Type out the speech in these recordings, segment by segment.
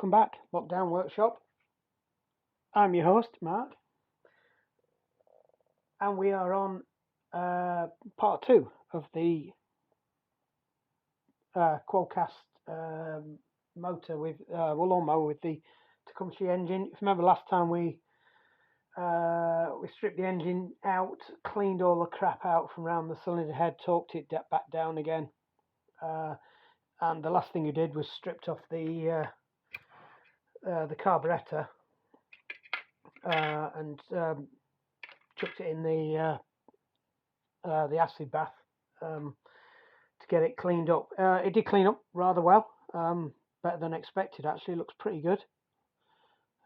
welcome back, Lockdown Workshop. I'm your host, Mark, and we are on part 2 of the Qualcast motor with lawnmower with the Tecumseh engine. If you remember last time we stripped the engine out, cleaned all the crap out from around the cylinder head, torqued it back down again, and the last thing we did was stripped off the carburetor and chucked it in the acid bath to get it cleaned up. It did clean up rather well, better than expected actually. Looks pretty good.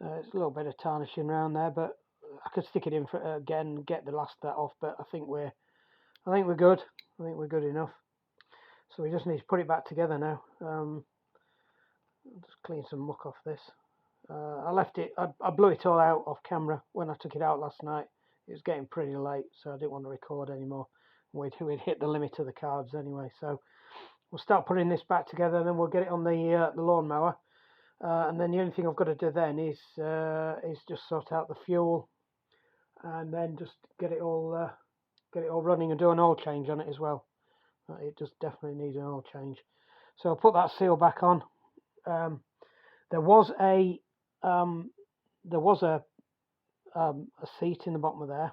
It's a little bit of tarnishing around there, but I could stick it in for again and get the last of that off. But I think we're good. I think we're good enough. So we just need to put it back together now. Just clean some muck off this. I left it. I blew it all out off camera when I took it out last night. It was getting pretty late, so I didn't want to record anymore. We'd hit the limit of the carbs anyway, so we'll start putting this back together, and then we'll get it on the lawnmower. And then the only thing I've got to do then is just sort out the fuel, and then just get it all running and do an oil change on it as well. It just definitely needs an oil change. So I'll put that seal back on. There was a seat in the bottom of there,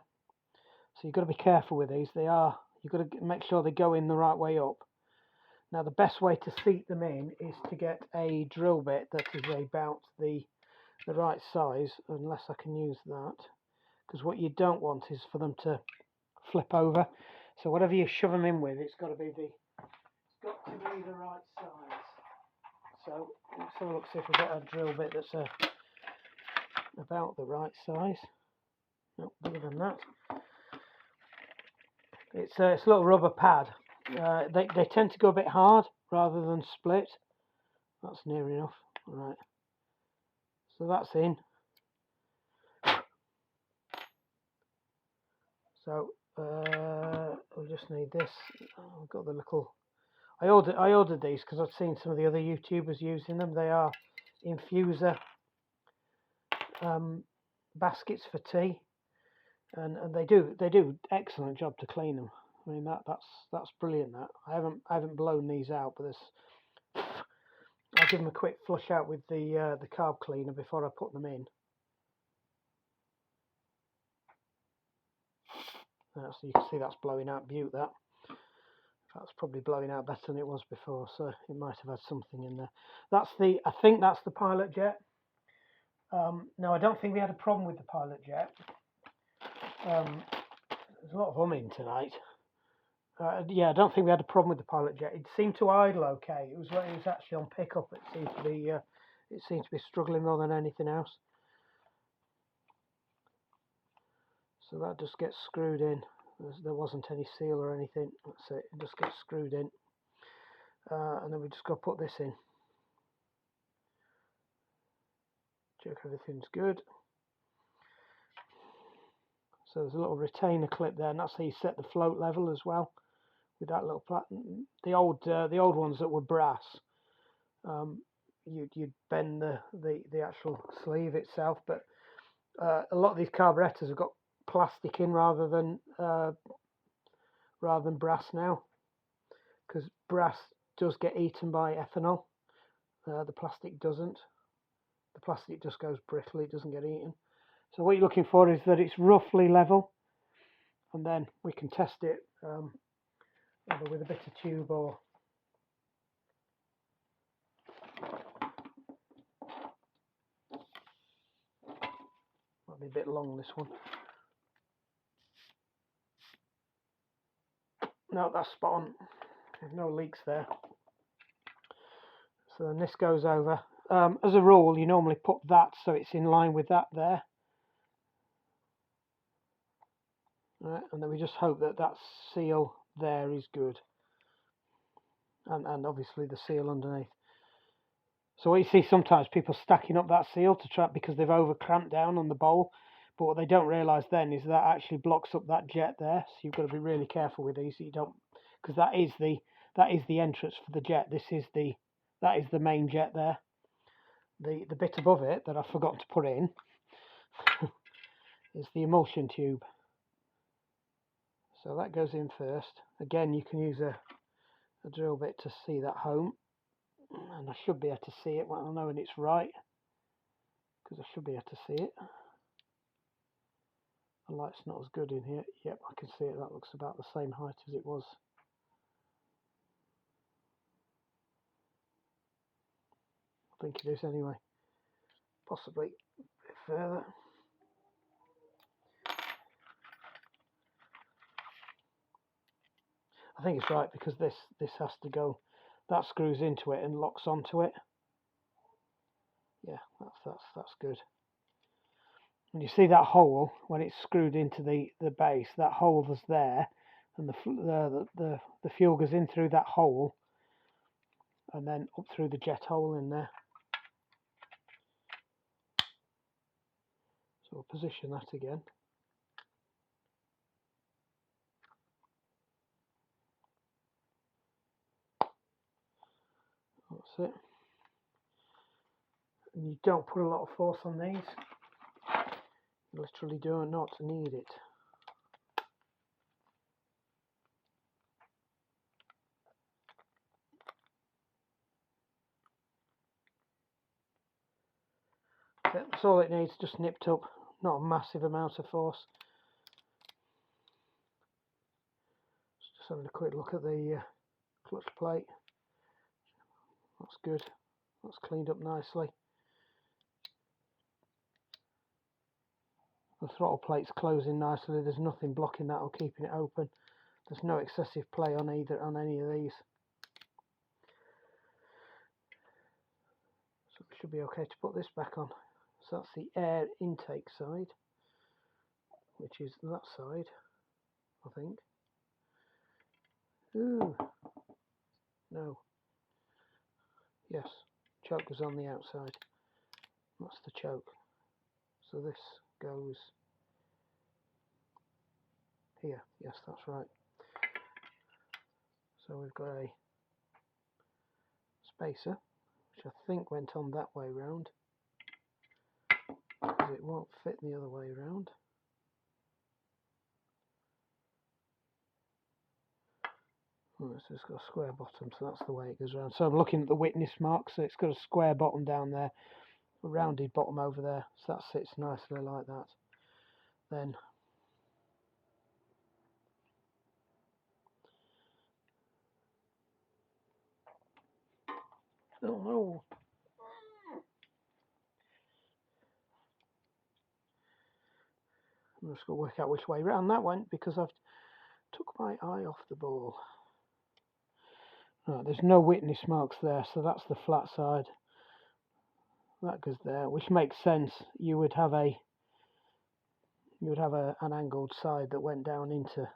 so you've got to be careful with these. You've got to make sure they go in the right way up. Now the best way to seat them in is to get a drill bit that is about the right size, unless I can use that, because what you don't want is for them to flip over. So whatever you shove them in with, it's got to be the right size. So let's have a look, see if we've got a drill bit that's about the right size. No, bigger than that. It's a little rubber pad. They tend to go a bit hard rather than split. That's near enough. All right. So that's in. So we just need this. I've got the little. I ordered these because I've seen some of the other YouTubers using them. They are infuser baskets for tea, and they do excellent job to clean them. I mean that's brilliant. That I haven't blown these out, but I'll give them a quick flush out with the carb cleaner before I put them in. So you can see that's blowing out beaut. That's probably blowing out better than it was before, so it might have had something in there. I think that's the pilot jet. No, I don't think we had a problem with the pilot jet. There's a lot of humming tonight. Yeah, I don't think we had a problem with the pilot jet. It seemed to idle okay. It was when it was actually on pickup. It seemed to be struggling more than anything else. So that just gets screwed in. There wasn't any seal or anything. That's it. It just gets screwed in, and then we just got to put this in. Check everything's good. So there's a little retainer clip there, and that's how you set the float level as well. With that little the old ones that were brass, you'd bend the actual sleeve itself, but a lot of these carburetors have got plastic in rather than brass now, because brass does get eaten by ethanol. The plastic doesn't. The plastic just goes brittle. It doesn't get eaten. So what you're looking for is that it's roughly level, and then we can test it either with a bit of tube or might be a bit long, this one. No, that's spot on. There's no leaks there. So then this goes over. As a rule, you normally put that so it's in line with that there. Right, and then we just hope that seal there is good. And obviously the seal underneath. So what you see sometimes, people stacking up that seal to try, because they've over clamped down on the bowl. But what they don't realise then is that actually blocks up that jet there. So you've got to be really careful with these, so you don't, because that is the entrance for the jet. That is the main jet there. the bit above it that I've forgotten to put in is the emulsion tube. So that goes in first. Again, you can use a drill bit to see that home, and I should be able to see it when I know when it's right, because I should be able to see it. The light's not as good in here. Yep, I can see it. That looks about the same height as it was. I think it is anyway. Possibly a bit further. I think it's right because this has to go. That screws into it and locks onto it. Yeah, that's good. And you see that hole when it's screwed into the base. That hole that's there, and the fuel goes in through that hole, and then up through the jet hole in there. So we'll position that again. That's it. And you don't put a lot of force on these. You literally do not need it. That's all it needs, just nipped up, not a massive amount of force. Just having a quick look at the clutch plate. That's good. That's cleaned up nicely. The throttle plate's closing nicely. There's nothing blocking that or keeping it open. There's no excessive play on any of these. So we should be okay to put this back on. So that's the air intake side, which is that side, I think. Ooh, no. Yes, choke goes on the outside. That's the choke. So this goes here. Yes, that's right. So we've got a spacer, which I think went on that way round, because it won't fit the other way round. Oh, it's just got a square bottom, so that's the way it goes around. So I'm looking at the witness mark, so it's got a square bottom down there, a rounded bottom over there, so that sits nicely like that. Then oh no. I'm just going to work out which way round that went, because I've took my eye off the ball. Right, there's no witness marks there, so that's the flat side. That goes there, which makes sense. You would have an angled side that went down into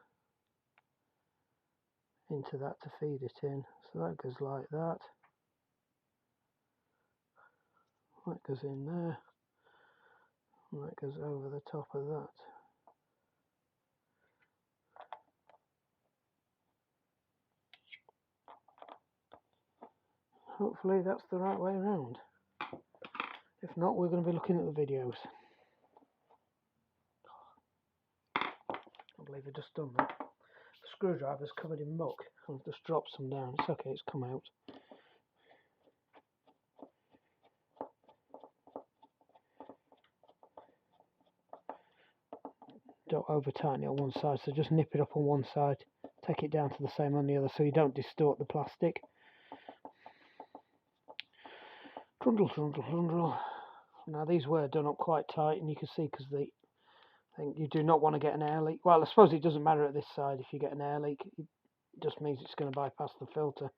that to feed it in. So that goes like that. That goes in there. And that goes over the top of that. Hopefully that's the right way around. If not, we're going to be looking at the videos. I believe I've just done that. The screwdriver's covered in muck. I've just dropped some down. It's okay, it's come out. Don't over tighten it on one side, so just nip it up on one side, take it down to the same on the other, so you don't distort the plastic. Trundle, trundle, trundle. Now these were done up quite tight, and you can see because you do not want to get an air leak. Well, I suppose it doesn't matter at this side if you get an air leak. It just means it's going to bypass the filter.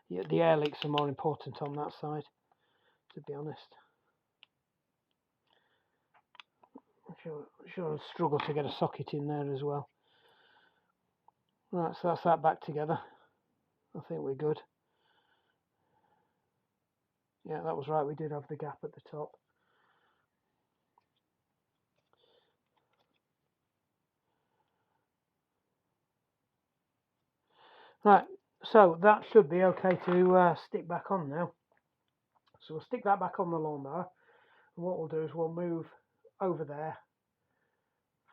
Yeah, the air leaks are more important on that side, to be honest. I'm sure I'll struggle to get a socket in there as well. Right, so that's that back together. I think we're good. Yeah, that was right, we did have the gap at the top. Right, so that should be okay to stick back on now. So we'll stick that back on the lawnmower, and what we'll do is we'll move over there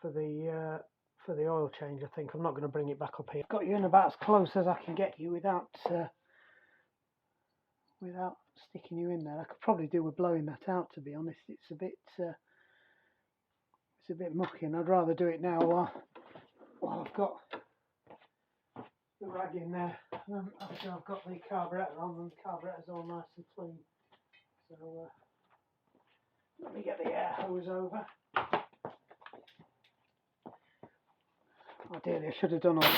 for the oil change. I think I'm not going to bring it back up here. I've got you in about as close as I can get you without sticking you in there. I could probably do with blowing that out, to be honest. It's a bit mucky, and I'd rather do it now while I've got the rag in there. After I've got the carburettor on, and the carburettor's all nice and clean. So let me get the air hose over. Ideally, I should have done all that.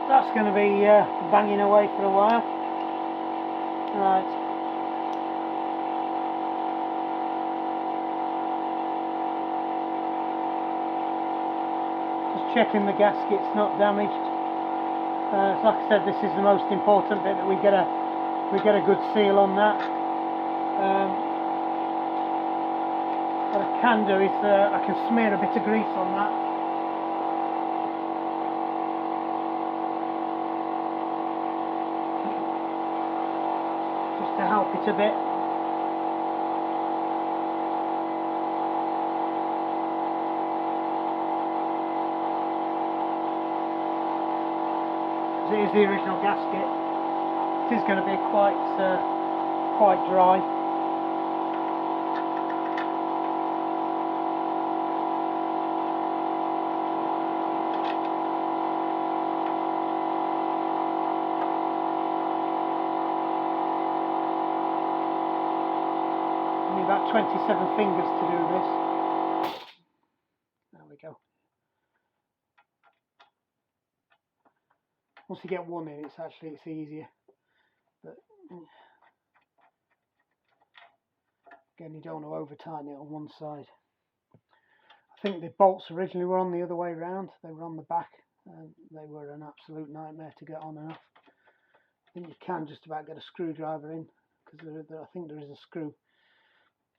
That's going to be banging away for a while. Right. Just checking the gasket's not damaged. So like I said, this is the most important bit, that we get a good seal on that. What I can do is I can smear a bit of grease on that. To help it a bit. It is the original gasket. It is going to be quite dry. About 27 fingers to do this. There we go. Once you get one in, it's easier. But again, you don't want to over tighten it on one side. I think the bolts originally were on the other way round. They were on the back, and they were an absolute nightmare to get on and off. I think you can just about get a screwdriver in, because I think there is a screw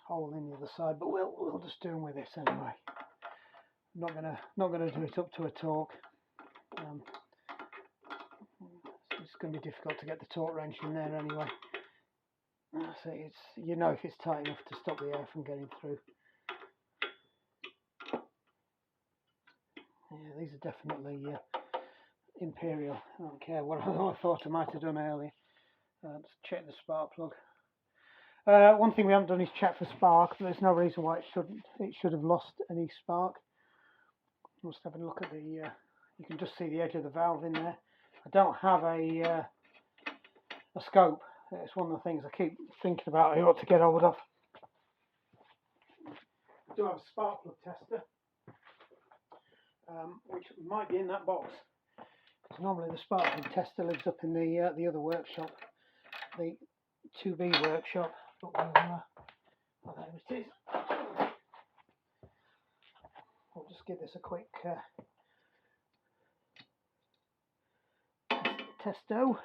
hole in the other side, but we'll just do them with this anyway. I'm not gonna do it up to a torque. It's going to be difficult to get the torque wrench in there anyway. So it's, you know, if it's tight enough to stop the air from getting through. Yeah, these are definitely Imperial. I don't care what I thought I might have done earlier. Let's check the spark plug. One thing we haven't done is check for spark, but there's no reason why it should have lost any spark. Just having a look at the, you can just see the edge of the valve in there. I don't have a scope. It's one of the things I keep thinking about I ought to get hold of. I do have a spark plug tester, which might be in that box. Because normally the spark plug tester lives up in the other workshop, the 2B workshop. But well, there it is. We'll just give this a quick testo.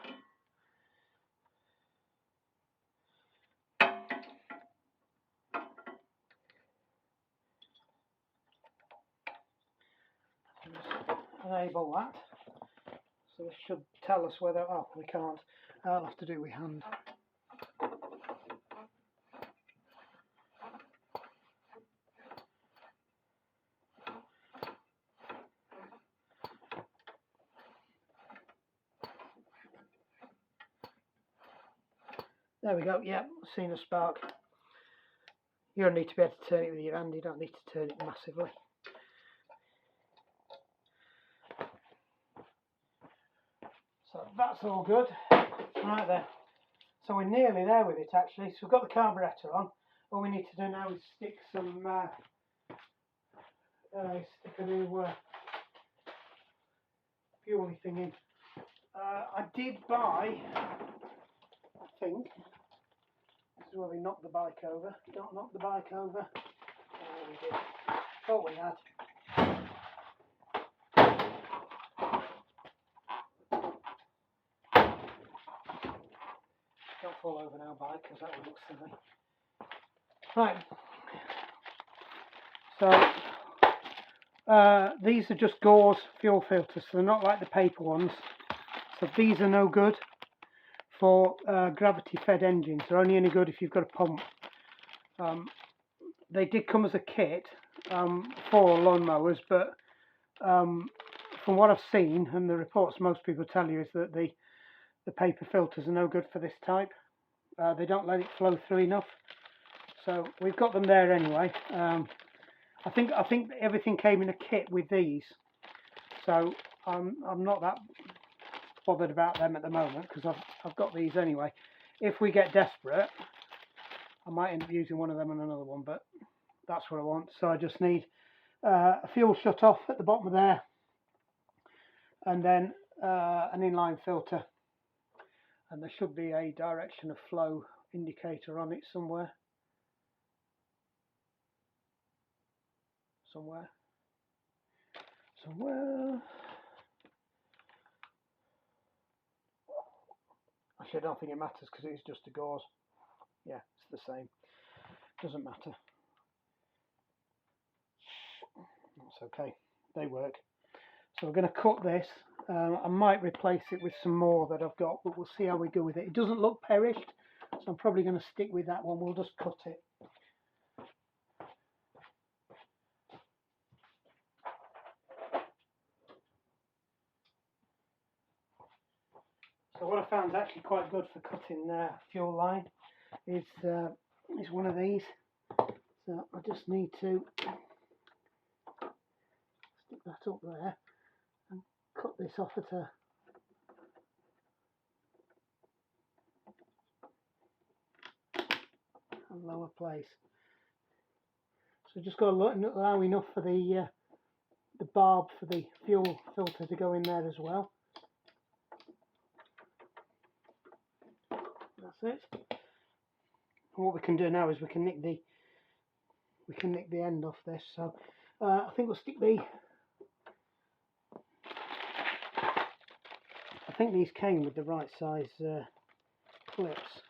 Enable that. So this should tell us whether, oh, we can't. I'll have to do it with hand. There we go, yeah, seen a spark. You don't need to be able to turn it with your hand, you don't need to turn it massively. So that's all good. Right then. So we're nearly there with it actually. So we've got the carburettor on. All we need to do now is stick some, stick a new fuel thing in. I did buy, I think, this is where we knocked the bike over. Don't knock the bike over. We did. Thought we had. Don't fall over now, bike, because that would look silly. Right. So these are just gauze fuel filters, so they're not like the paper ones. So these are no good for gravity-fed engines. They're only any good if you've got a pump. They did come as a kit for lawnmowers, but from what I've seen and the reports most people tell you is that the paper filters are no good for this type. They don't let it flow through enough. So we've got them there anyway. I think everything came in a kit with these, so I'm not that bothered about them at the moment because I've got these anyway. If we get desperate, I might end up using one of them and another one, but that's what I want. So I just need a fuel shut off at the bottom of there, and then an inline filter, and there should be a direction of flow indicator on it somewhere. Actually, I don't think it matters because it's just a gauze. Yeah, it's the same. Doesn't matter. That's okay. They work. So we're going to cut this. I might replace it with some more that I've got, but we'll see how we go with it. It doesn't look perished, so I'm probably going to stick with that one. We'll just cut it. So what I found is actually quite good for cutting fuel line is one of these. So I just need to stick that up there and cut this off at a lower place. So just got to allow enough for the barb for the fuel filter to go in there as well. That's it. And what we can do now is we can nick the end off this. So I think we'll stick the. I think these came with the right size clips.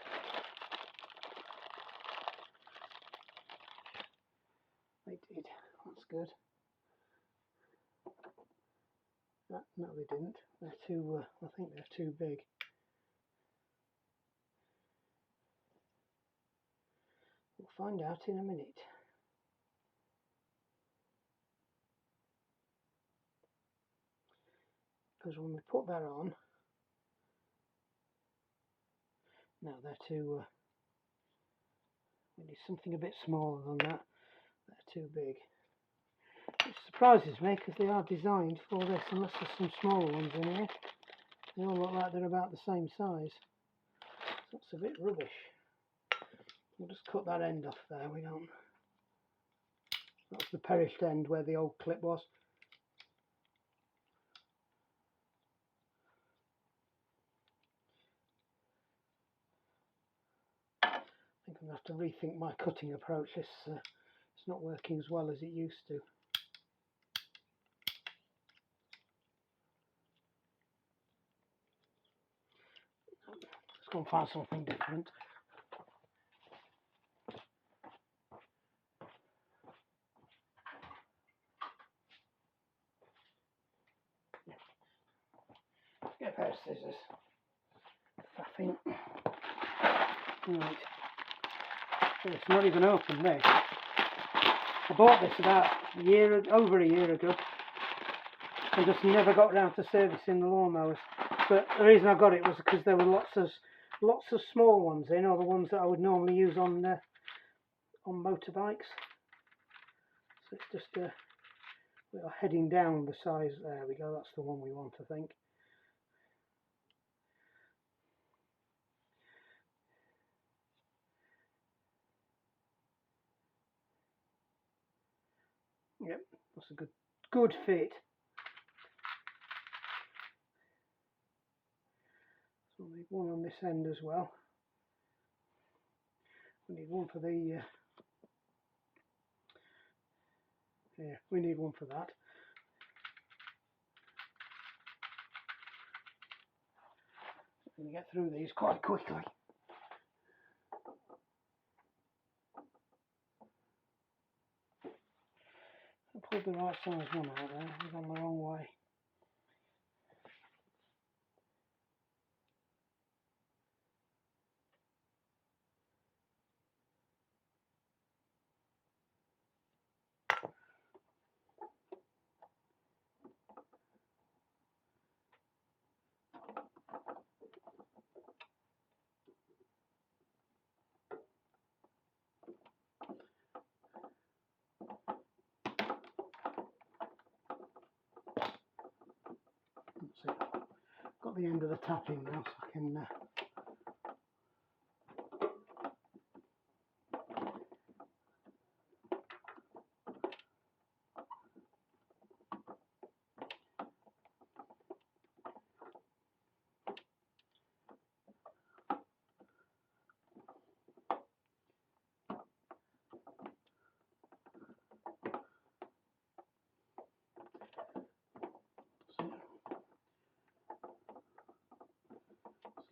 They did. That's good. No, they didn't. They're too. I think they're too big. We'll find out in a minute. Because when we put that on, no, they're too. We need something a bit smaller than that. They're too big. It surprises me because they are designed for this, unless there's some smaller ones in here. They all look like they're about the same size. So that's a bit rubbish. We'll just cut that end off there. We don't. That's the perished end where the old clip was. I think I'm going to have to rethink my cutting approach. It's not working as well as it used to. Let's go and find something different. Get a pair of scissors. Faffing. Right. So it's not even open, this. I bought this about over a year ago, and just never got around to servicing the lawnmowers. But the reason I got it was because there were lots of small ones in, or the ones that I would normally use on motorbikes. So it's just we are heading down the size. There we go. That's the one we want, I think. Yep, that's a good fit. Need one on this end as well. We need one for the yeah, we need one for that. We can get through these quite quickly. I pulled the right size one out there, I've gone the wrong way. That's it. Got the end of the tap in now, so I can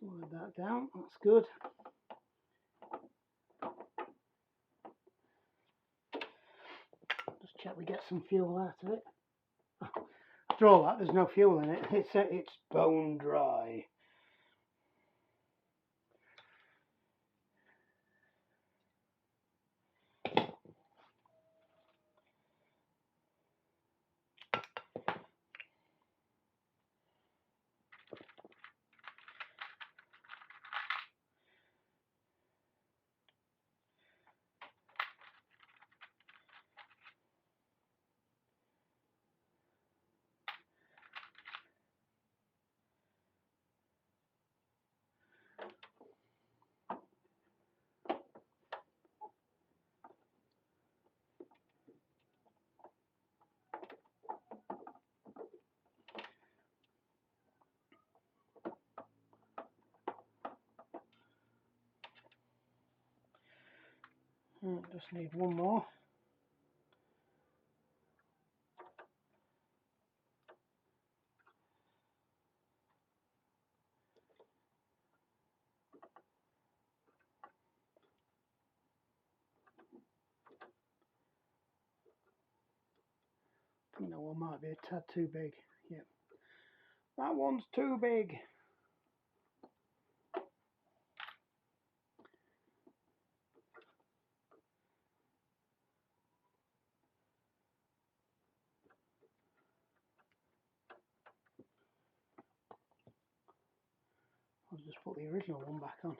slide that down. That's good. Just check we get some fuel out of it. After all that, there's no fuel in it. It's bone dry. Just need one more. I think that one might be a tad too big. Yeah, that one's too big. I'll just put the original one back on.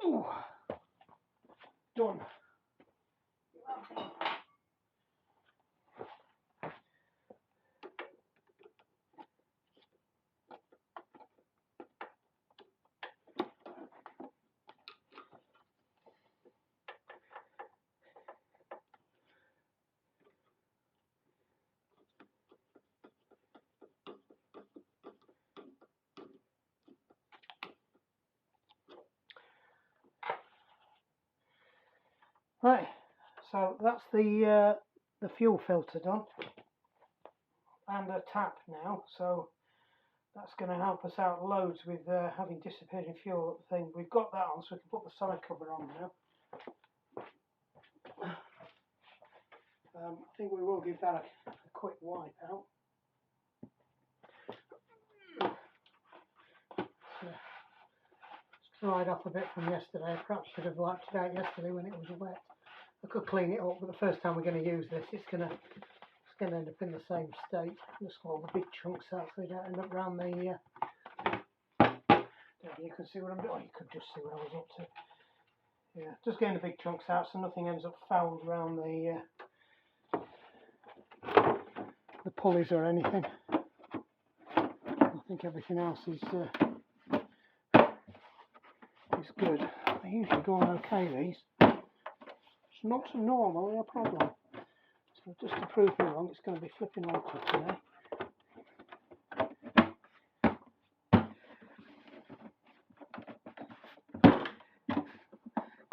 Ooh, done. Right, so that's the fuel filter done, and a tap now. So that's going to help us out loads with having dissipating fuel thing. We've got that on, so we can put the side cover on now. I think we will give that a quick wipe out. dried off a bit from yesterday. I perhaps should have wiped it out yesterday when it was wet. I could clean it up, but the first time we're going to use this, it's going to end up in the same state. Just all the big chunks out so they don't end up round the. You can see what I'm doing. Oh, you could just see what I was up to. Yeah, just getting the big chunks out so nothing ends up fouled around the pulleys or anything. I think everything else is good. They usually go on okay, these. It's not normally a problem. So just to prove me wrong, it's going to be flipping awkward today.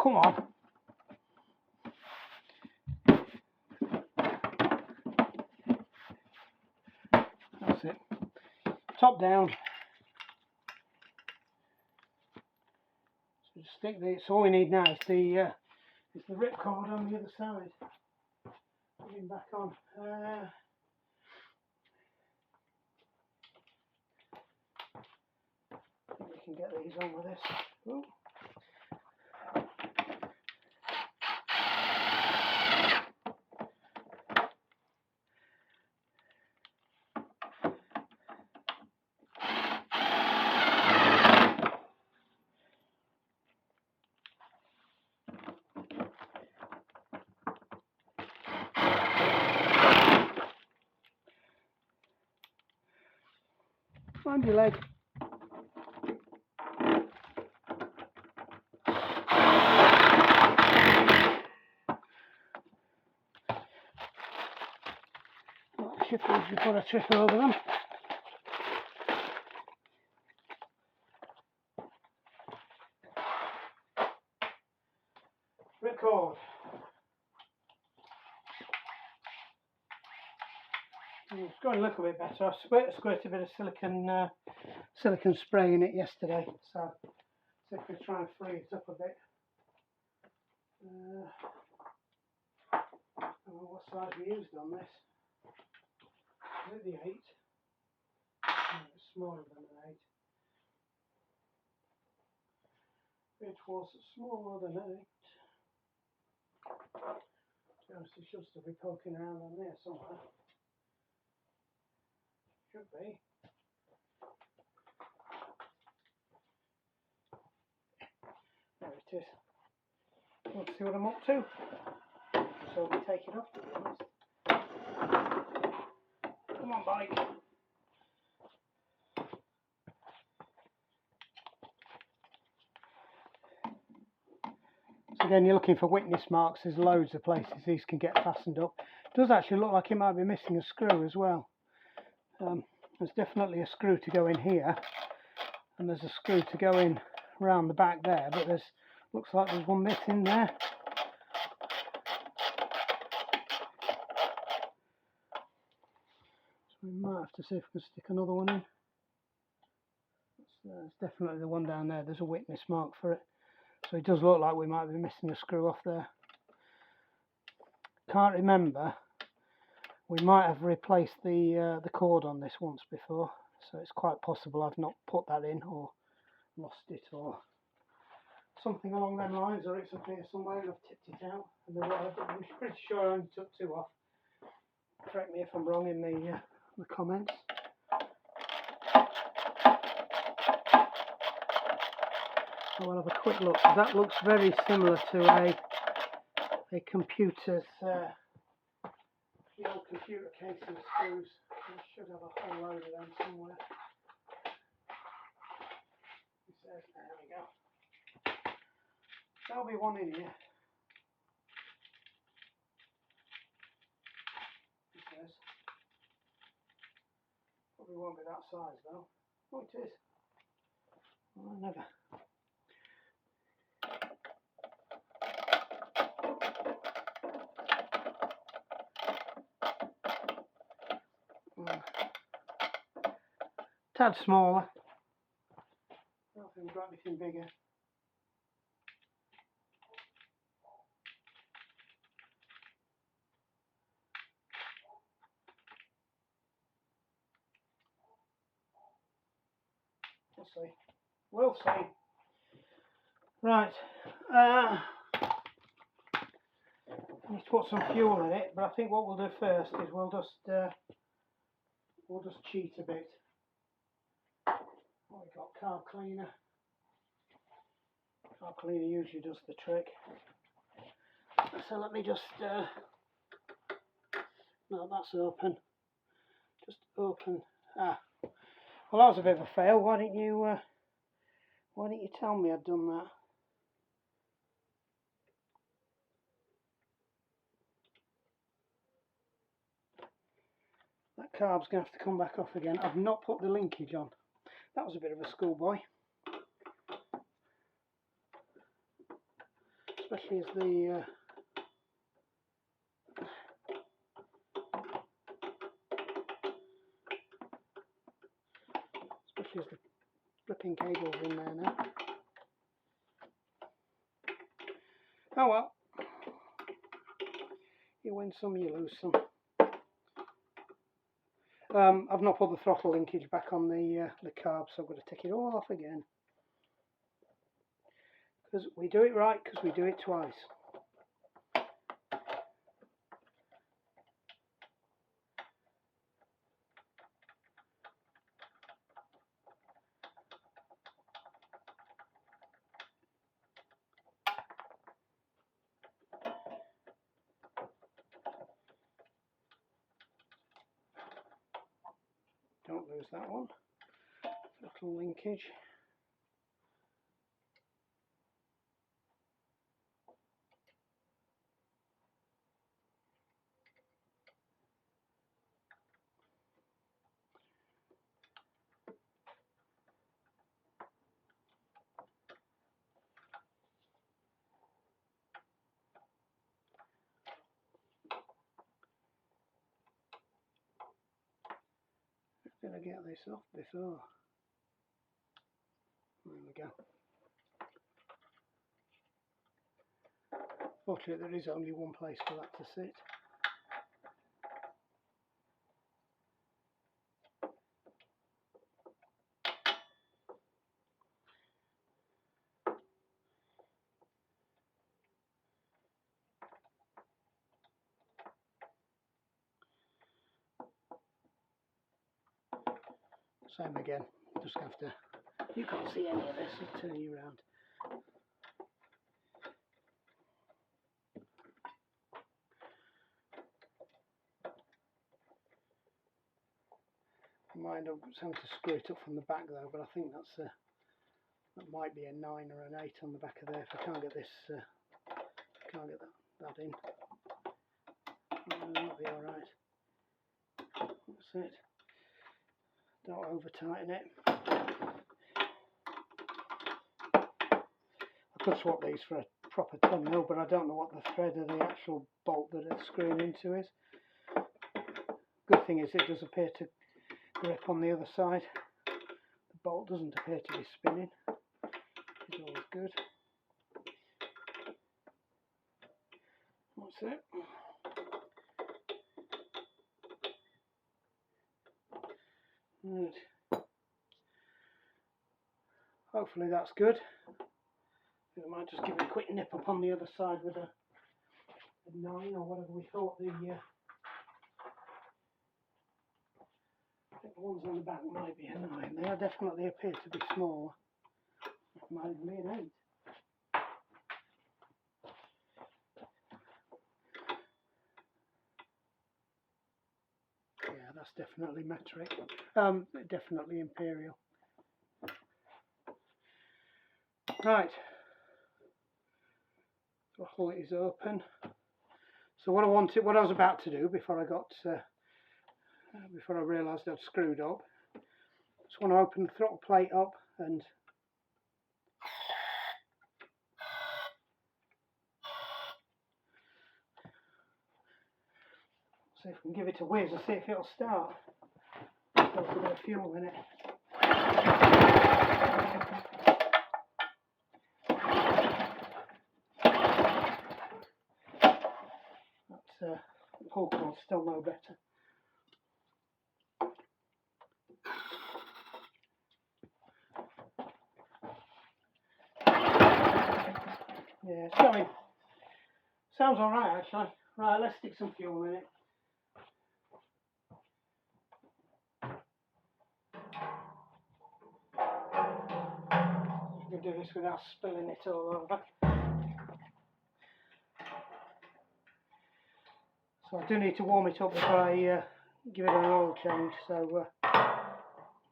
Come on. That's it. Top down. So just stick the. So all we need now is the ripcord on the other side. Put him back on. I think we can get these on with this. Ooh. Find your leg. Shifters before I trip over them. Record. It's going a little bit better. I squirted a bit of silicon spray in it yesterday, so see if we try and free it up a bit. I don't know what size we used on this. Is it the 8? No, it's smaller than an 8. It was smaller than an 8. To be honest, it should still be poking around on there somewhere. Should be. There it is. Let's see what I'm up to. So we take it off, to be honest. Come on, bike. So again, you're looking for witness marks. There's loads of places these can get fastened up. It does actually look like it might be missing a screw as well. There's definitely a screw to go in here, and there's a screw to go in around the back there, but looks like there's one missing there. So we might have to see if we can stick another one in. There's definitely the one down there. There's a witness mark for it. So it does look like we might be missing a screw off there. Can't remember. We might have replaced the cord on this once before, so it's quite possible I've not put that in or lost it or something along them lines, or it's up here somewhere and I've tipped it out. And I'm pretty sure I only took 2 off. Correct me if I'm wrong in the comments. So I'll have a quick look. That looks very similar to a computer's. The old computer casing screws. I should have a whole load of them somewhere. There we go. There'll be one in here. It says. Probably won't be that size though. Oh, it is. Oh, never. Tad smaller. I don't think we've got anything bigger. We'll see. We'll see. Right, I need to put some fuel in it, but I think what we'll do first is we'll just cheat a bit. What we got? Carb cleaner. Carb cleaner usually does the trick. So let me just no, that's open. Just open. Well, that was a bit of a fail. Why didn't you tell me I'd done that? That carb's going to have to come back off again. I've not put the linkage on. That was a bit of a schoolboy. Especially as the flipping cable's in there now. Oh well. You win some, you lose some. I've not put the throttle linkage back on the carb, so I've got to take it all off again. Because we do it right, because we do it twice. Don't lose that one. Throttle linkage. Did I get this off before? There we go. Fortunately, there is only one place for that to sit. Same again. Just have to. You can't see any of this. I'll turn you around. I might end up having to screw it up from the back though, but I think that might be a 9 or an 8 on the back of there. If I can't get this, can't get that in. That'll be all right. That's it. Don't over tighten it. I could swap these for a proper 10mm, but I don't know what the thread of the actual bolt that it's screwing into is. Good thing is it does appear to grip on the other side. The bolt doesn't appear to be spinning. It's always good. That's it. Right. Hopefully that's good. I might just give it a quick nip up on the other side with a 9 or whatever we thought the I think the ones on the back might be a 9. They definitely appear to be smaller. It might be an 8. Yeah, that's definitely metric. Definitely imperial. Right. Throttle is open. So what I was about to do before I realised I'd screwed up, just want to open the throttle plate up and see if we can give it a whiz and see if it'll start. There's a bit of fuel in it. That pull cord's still no better. Yeah, it's going. Sounds alright actually. Right, let's stick some fuel in it. You can do this without spilling it all over. So I do need to warm it up before I give it an oil change, so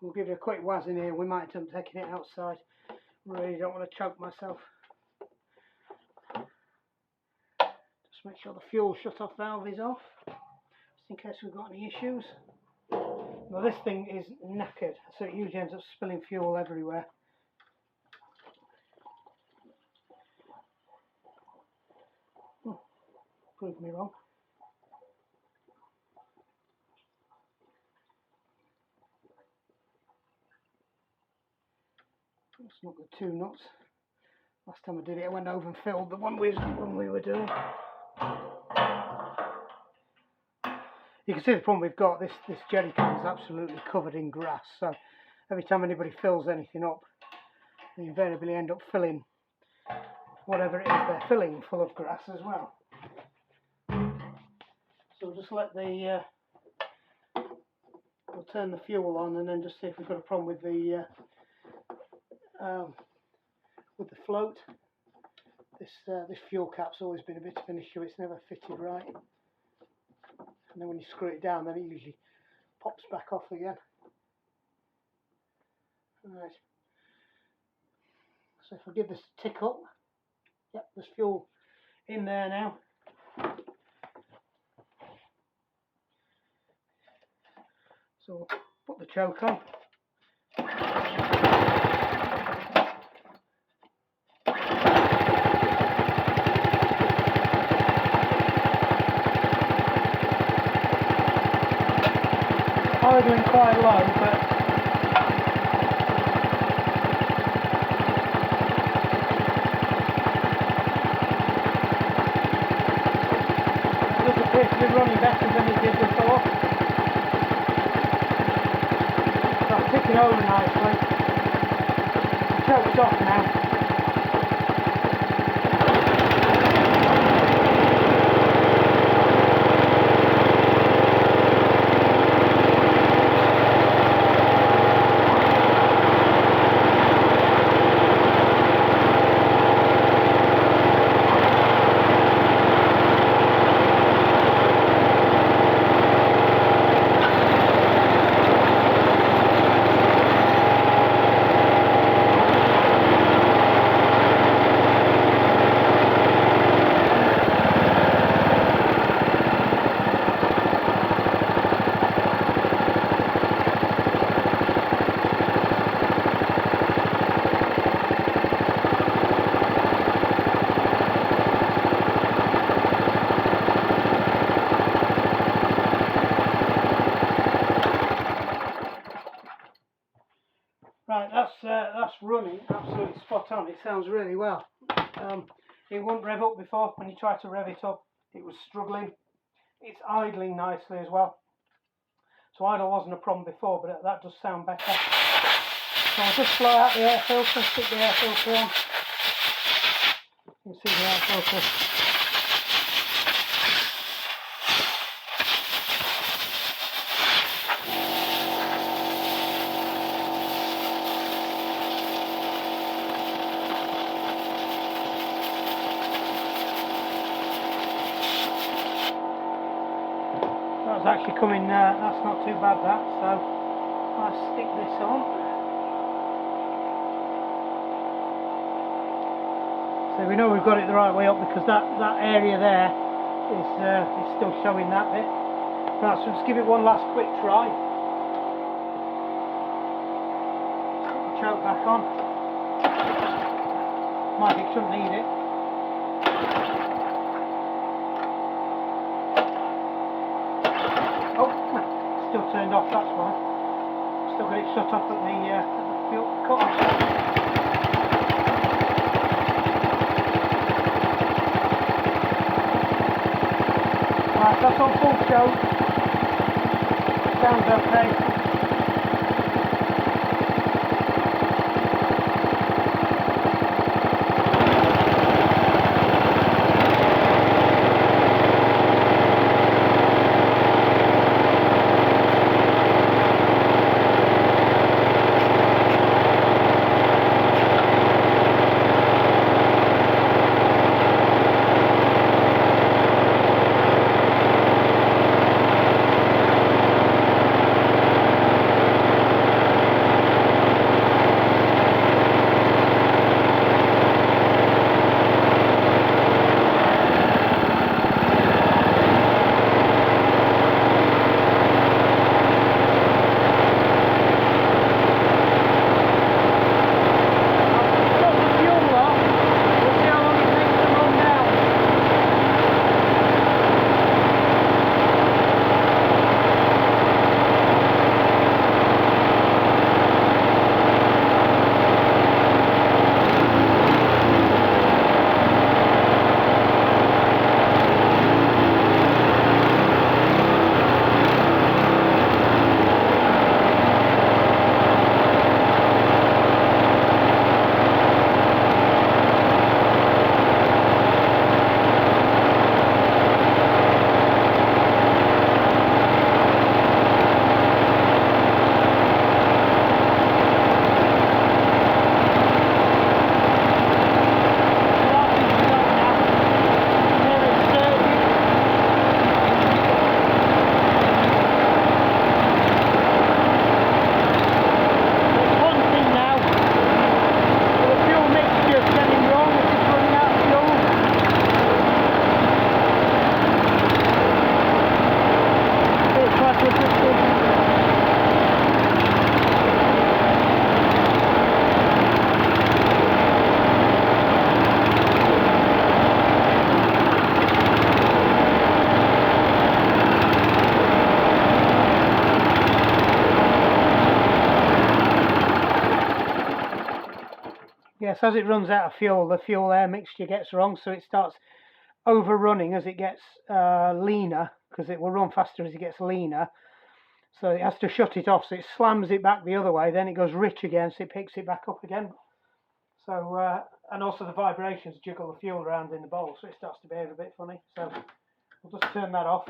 we'll give it a quick waz in here. We might end up taking it outside. Really don't want to choke myself. Just make sure the fuel shut-off valve is off, just in case we've got any issues. Now this thing is knackered, so it usually ends up spilling fuel everywhere. Prove me wrong. It's not the two nuts. Last time I did it, I went over and filled the one we were doing. You can see the problem we've got. This jerry can is absolutely covered in grass. So every time anybody fills anything up, they invariably end up filling whatever it is they're filling full of grass as well. So we'll just let the we'll turn the fuel on and then just see if we've got a problem with the float. This fuel cap's always been a bit of an issue. It's never fitted right, and then when you screw it down, then it usually pops back off again. Right. So if I give this a tick up, yep, there's fuel in there now. So we'll put the choke on. Idling quite low, but it does appear to be running better than it did before. So I'm ticking over nicely. The choke's off now. Right, that's running absolutely spot on. It sounds really well. It wouldn't rev up before. When you try to rev it up, it was struggling. It's idling nicely as well. So idle wasn't a problem before, but that does sound better. So I'll just blow out the air filter, stick the air filter on. You can see the air filter. That's actually coming, that's not too bad that, so I'll stick this on. So we know we've got it the right way up because that area there is still showing that bit. Right, so let's give it one last quick try. Put the choke back on. Might, it shouldn't need it. Still turned off, that's why. Still got it shut off at the fuel cut-off. Right, that's on full show. Sounds okay. Yes, as it runs out of fuel, the fuel air mixture gets wrong, so it starts overrunning as it gets leaner, because it will run faster as it gets leaner. So it has to shut it off, so it slams it back the other way, then it goes rich again, so it picks it back up again. So, and also the vibrations jiggle the fuel around in the bowl, so it starts to behave a bit funny. So we'll just turn that off.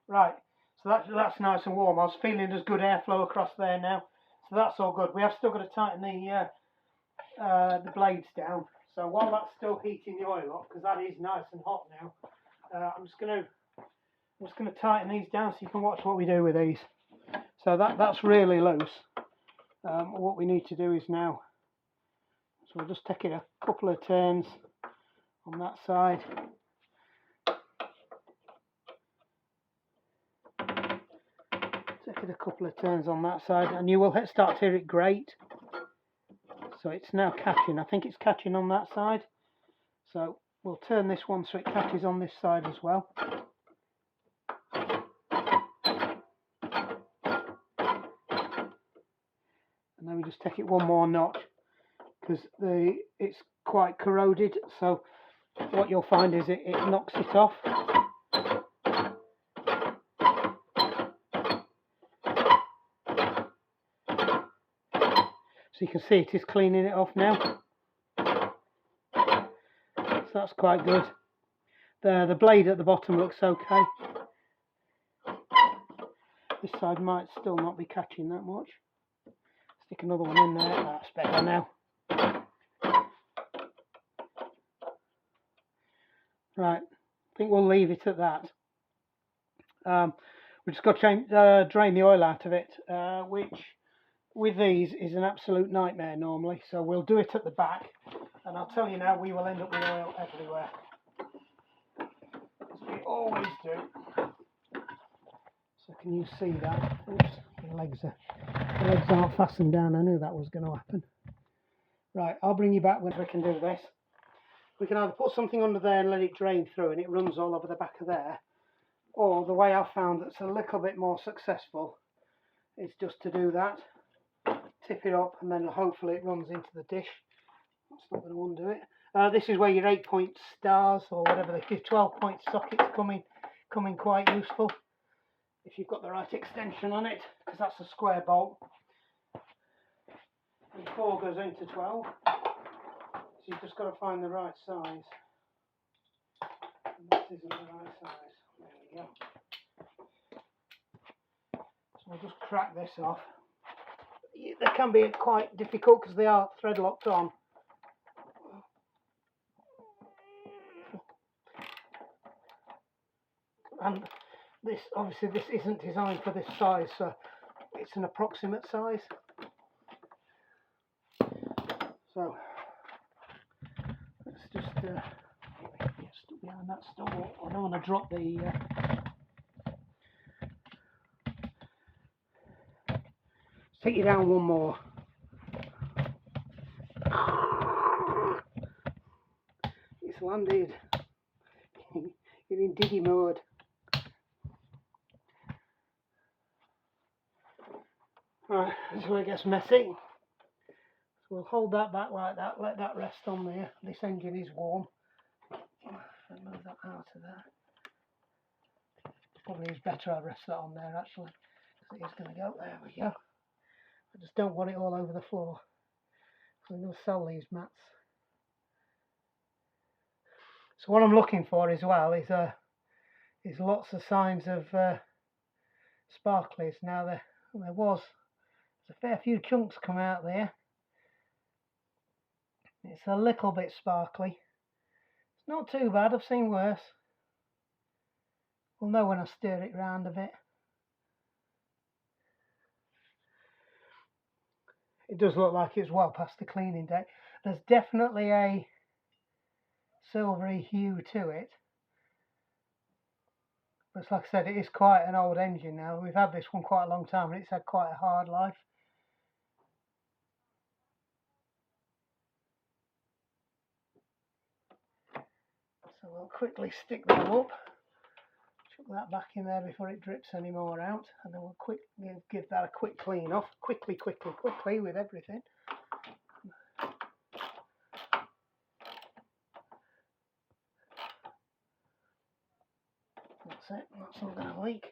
Right, so that's nice and warm. I was feeling there's good airflow across there now, so that's all good. We have still got to tighten the blades down. So while that's still heating the oil up, because that is nice and hot now, I'm just going to tighten these down so you can watch what we do with these. So that's really loose. What we need to do is now, so we'll just take it a couple of turns on that side. Take it a couple of turns on that side, and you will start to hear it grate. So it's now catching. I think it's catching on that side. So we'll turn this one so it catches on this side as well. And then we just take it one more notch, because it's quite corroded. So what you'll find is it knocks it off. So you can see it is cleaning it off now. So that's quite good. The blade at the bottom looks okay. This side might still not be catching that much. Stick another one in there. That's better now. Right, I think we'll leave it at that. We've just got to drain the oil out of it, which with these is an absolute nightmare normally. So we'll do it at the back, and I'll tell you now, we will end up with oil everywhere, as we always do. So can you see that? Oops, the legs aren't fastened down. I knew that was going to happen. Right, I'll bring you back when we can do this. We can either put something under there and let it drain through and it runs all over the back of there, or the way I've found that's a little bit more successful is just to do that, tip it up, and then hopefully it runs into the dish. That's not going to undo it. This is where your 8-point stars or whatever they give, 12-point sockets come in quite useful if you've got the right extension on it, because that's a square bolt and 4 goes into 12. So you've just got to find the right size. And this isn't the right size. There we go. So we'll just crack this off. They can be quite difficult because they are thread locked on. And this, obviously this isn't designed for this size, so it's an approximate size. So let's just get stuck behind that stall. I don't want to drop the take you down one more. It's landed. You're in diggy mode. Right, this is where it gets messy. So we'll hold that back like that, let that rest on there. This engine is warm. Move that out of there. Probably is better I rest that on there actually, because it is going to go. There we go. I just don't want it all over the floor. So I'm going to sell these mats. So what I'm looking for as well is lots of signs of sparklies. Now there's a fair few chunks come out there. It's a little bit sparkly. It's not too bad, I've seen worse. We'll know when I stir it round a bit. It does look like it's well past the cleaning date. There's definitely a silvery hue to it. But like I said, it is quite an old engine now. We've had this one quite a long time and it's had quite a hard life. So we'll quickly stick that up. Chuck that back in there before it drips any more out, and then we'll give that a quick clean off, quickly with everything. it. That's not going to leak.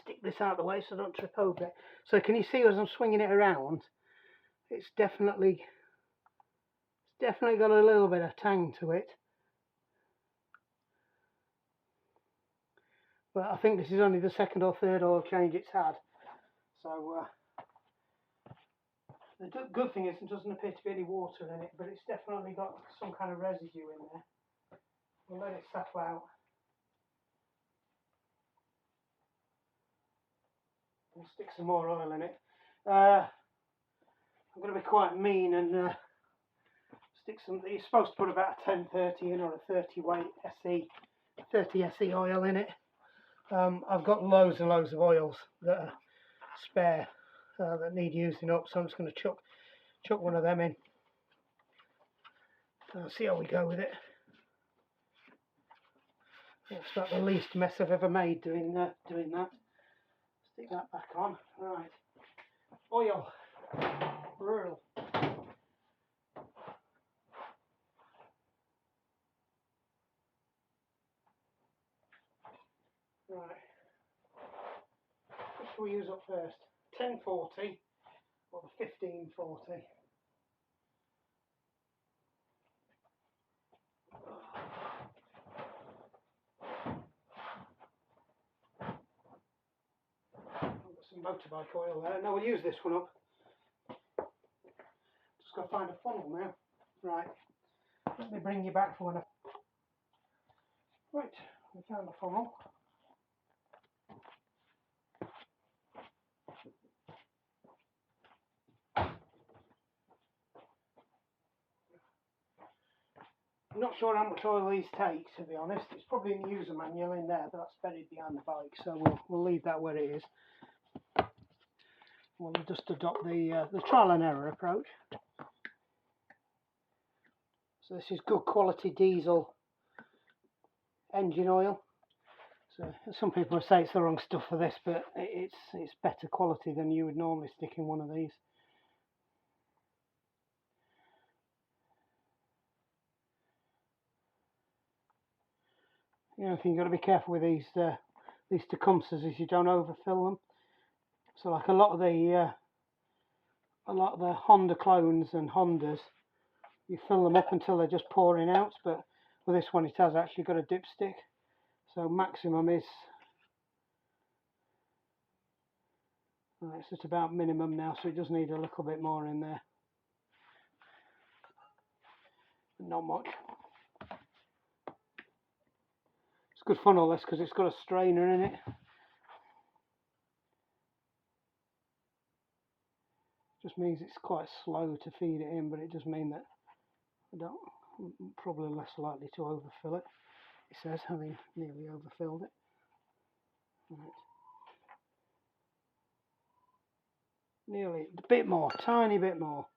Stick this out of the way so I don't trip over it. So can you see as I'm swinging it around? It's definitely got a little bit of tang to it. But I think this is only the second or third oil change it's had. So the good thing is there doesn't appear to be any water in it, but it's definitely got some kind of residue in there. We'll let it settle out. We'll stick some more oil in it. I'm going to be quite mean and stick some. You're supposed to put about a 1030 in or a 30 weight SE, 30 SE oil in it. I've got loads and loads of oils that are spare that need using up, so I'm just going to chuck one of them in. See how we go with it. It's about the least mess I've ever made doing that. Stick that back on. Right. Oil. Rural. Right. What shall we use up first? 1040 or the 1540? Some motorbike oil there. Now we'll use this one up. Just got to find a funnel now. Right. Let me bring you back for when I... Right, we found the funnel. I'm not sure how much oil these take, to be honest. It's probably in the user manual in there, but that's buried behind the bike, so we'll leave that where it is. We'll just adopt the trial and error approach. So this is good quality diesel engine oil. So some people will say it's the wrong stuff for this, but it's better quality than you would normally stick in one of these. The only thing you've got to be careful with these Tecumsehs is you don't overfill them. So like a lot of the Honda clones and Hondas, you fill them up until they're just pouring out, but with this one it has actually got a dipstick. So maximum is, it's just about minimum now, so it does need a little bit more in there. Not much. It's a good funnel this because it's got a strainer in it. Just means it's quite slow to feed it in, but it does mean that I'm probably less likely to overfill it. It says having nearly overfilled it. Right. Nearly, a bit more, tiny bit more.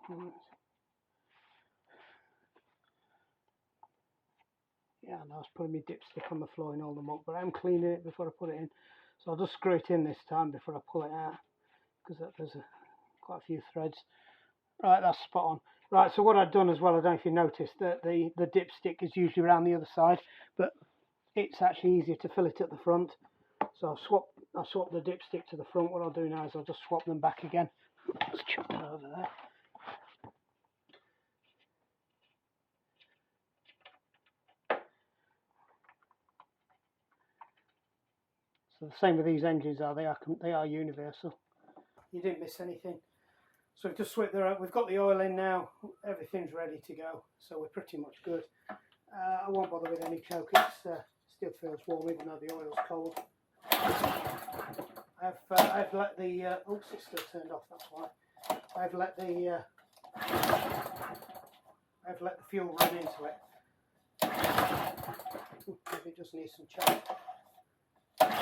Right. Yeah, I know I was putting my dipstick on the floor and all them up, but I'm cleaning it before I put it in. So I'll just screw it in this time before I pull it out, because there's quite a few threads. Right, that's spot on. Right, so what I've done as well, I don't know if you noticed, that the dipstick is usually around the other side, but it's actually easier to fill it at the front. So I'll swap the dipstick to the front. What I'll do now is I'll just swap them back again. Let's chuck that over there. So the same with these engines they are universal. You didn't miss anything. So we've just swept we've got the oil in now. Everything's ready to go. So we're pretty much good. I won't bother with any choke. It still feels warm even though the oil's cold. I've let the oops, it's still turned off. That's why. I've let the fuel run into it. Maybe it just needs some choke. That's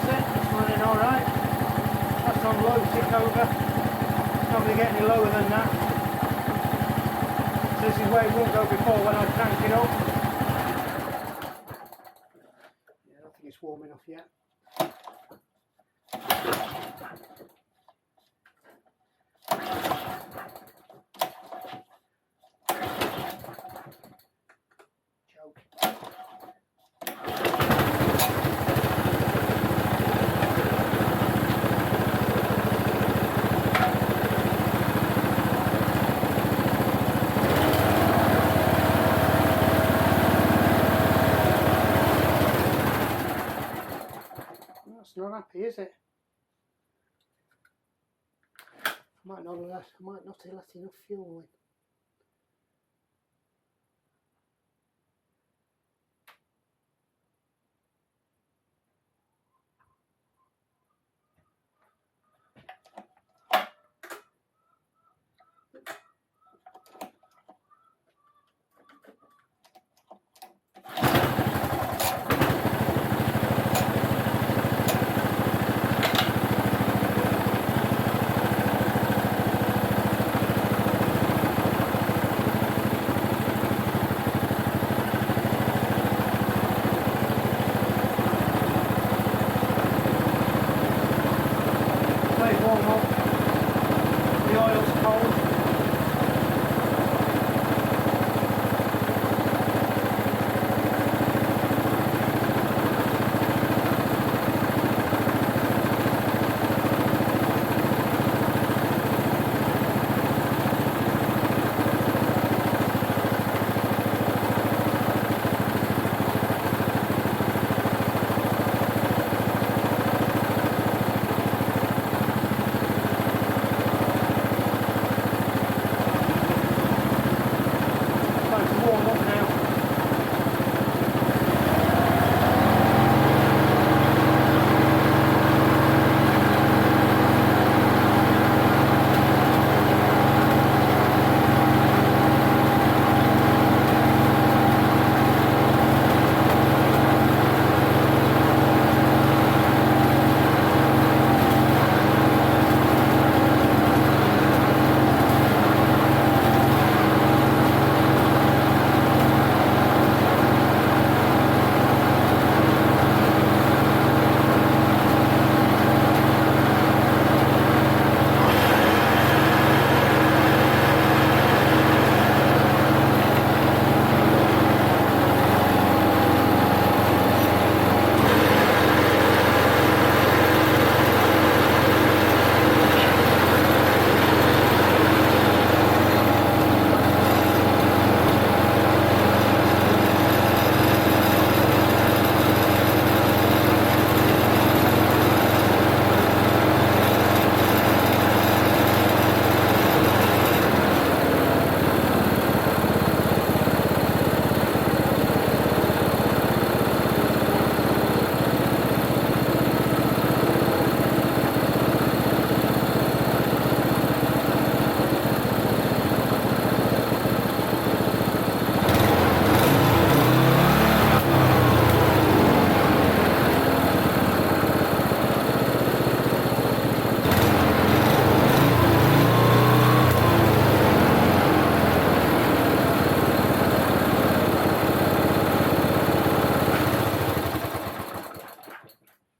it. It's running all right. over. It's not going to get any lower than that. So this is where it won't go before when I crank it up. Yeah, I don't think it's warm enough yet. Not happy, is it? I might not have let enough fuel in.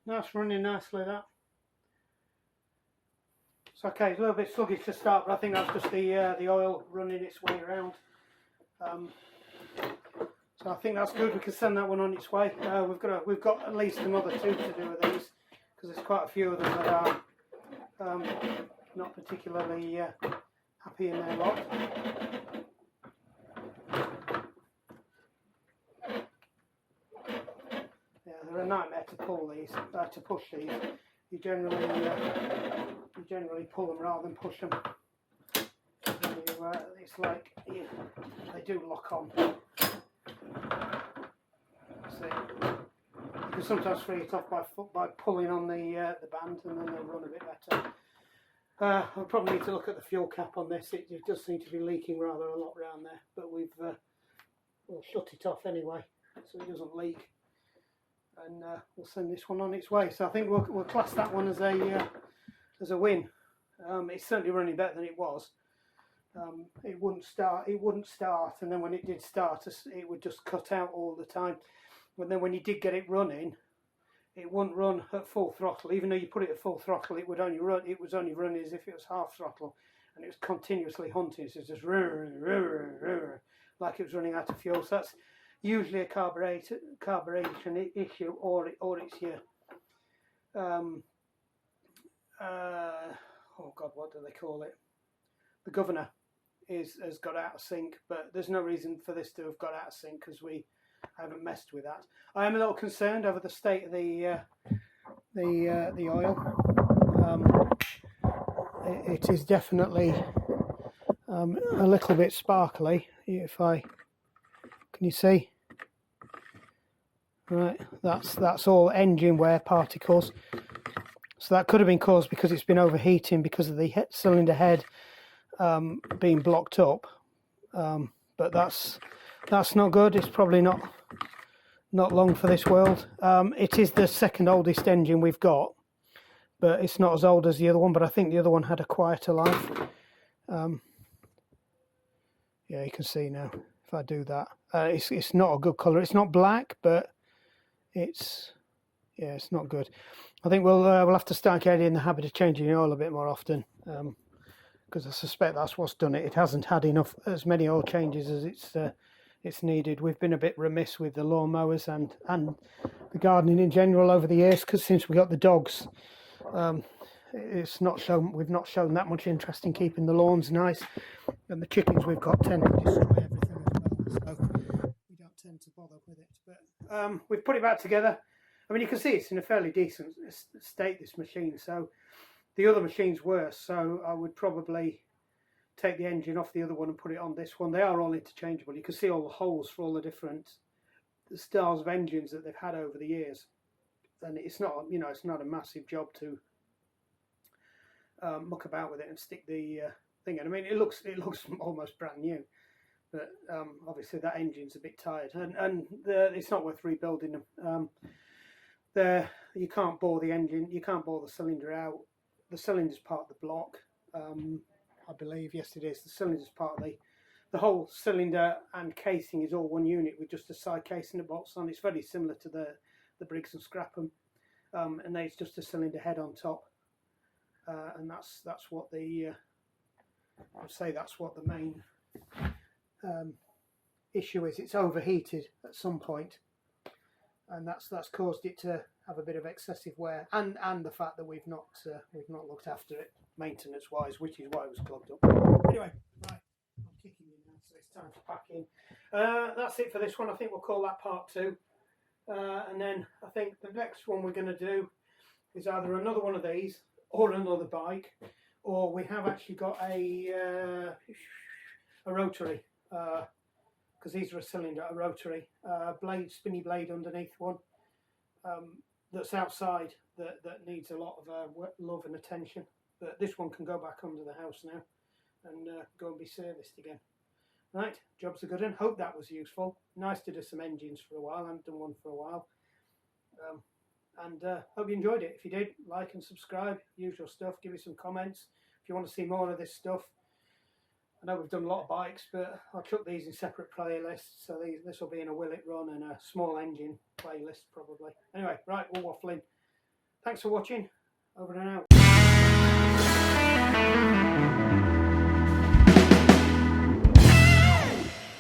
That's running nicely, that. It's okay, it's a little bit sluggish to start, but I think that's just the oil running its way around. So I think that's good. We can send that one on its way. We've got at least another 2 to do with these, because there's quite a few of them that are not particularly happy in their lot. Yeah, they're a nightmare to pull these, to push these. You generally pull them rather than push them. It's like they do lock on. See, you can sometimes free it off by pulling on the band, and then they'll run a bit better. I'll probably need to look at the fuel cap on this. It does seem to be leaking rather a lot around there, but we'll shut it off anyway so it doesn't leak, and we'll send this one on its way. So I think we'll class that one as a win. It's certainly running better than it was. It wouldn't start, and then when it did start, it would just cut out all the time. But then when you did get it running, it wouldn't run at full throttle. Even though you put it at full throttle, it would only run. It was only running as if it was half throttle, and it was continuously hunting. So it's just like it was running out of fuel. So that's usually a carburation issue, or it's your oh God, what do they call it? The governor has got out of sync, but there's no reason for this to have got out of sync because we haven't messed with that. I am a little concerned over the state of the oil. It is definitely a little bit sparkly. Can you see? Right, that's all engine wear particles. So that could have been caused because it's been overheating because of the cylinder head being blocked up. But that's not good. It's probably not long for this world. It is the second oldest engine we've got, but it's not as old as the other one. But I think the other one had a quieter life. Yeah, you can see now if I do that. It's not a good colour. It's not black, but it's not good. I think we'll have to start getting in the habit of changing the oil a bit more often, because I suspect that's what's done it. It hasn't had as many oil changes as it's needed. We've been a bit remiss with the lawn mowers and the gardening in general over the years, because since we got the dogs, we've not shown that much interest in keeping the lawns nice, and the chickens we've got tend to destroy everything as well, so we don't tend to bother with it. But we've put it back together. I mean, you can see it's in a fairly decent state, this machine, so the other machine's worse, so I would probably take the engine off the other one and put it on this one. They are all interchangeable. You can see all the holes for all the different styles of engines that they've had over the years, and it's not, it's not a massive job to muck about with it and stick the thing in. I mean, it looks almost brand new, but obviously that engine's a bit tired, and it's not worth rebuilding them. You can't bore the engine, you can't bore the cylinder out. The cylinder's part of the block, I believe. Yes, it is. The cylinder's part of the whole cylinder and casing is all one unit with just a side casing that bolts on. It's very similar to the Briggs and Scrapham, and then it's just a cylinder head on top, and that's what I'd say that's what the main issue is. It's overheated at some point, and that's caused it to have a bit of excessive wear, and the fact that we've not looked after it maintenance wise, which is why it was clogged up. Anyway, right, I'm kicking you now, so it's time to pack in. That's it for this one. I think we'll call that part 2, and then I think the next one we're going to do is either another one of these or another bike, or we have actually got a rotary, because these are a cylinder, a rotary spinny blade underneath one, that's outside, that needs a lot of love and attention. But this one can go back under the house now and go and be serviced again. Right, job's a good one. Hope that was useful. Nice to do some engines for a while. I haven't done one for a while. And hope you enjoyed it. If you did, like and subscribe, usual stuff. Give me some comments if you want to see more of this stuff. I know we've done a lot of bikes, but I'll chuck these in separate playlists. So this will be in a Will It Run and a small engine playlist probably. Anyway, right, we're waffling. Thanks for watching. Over and out.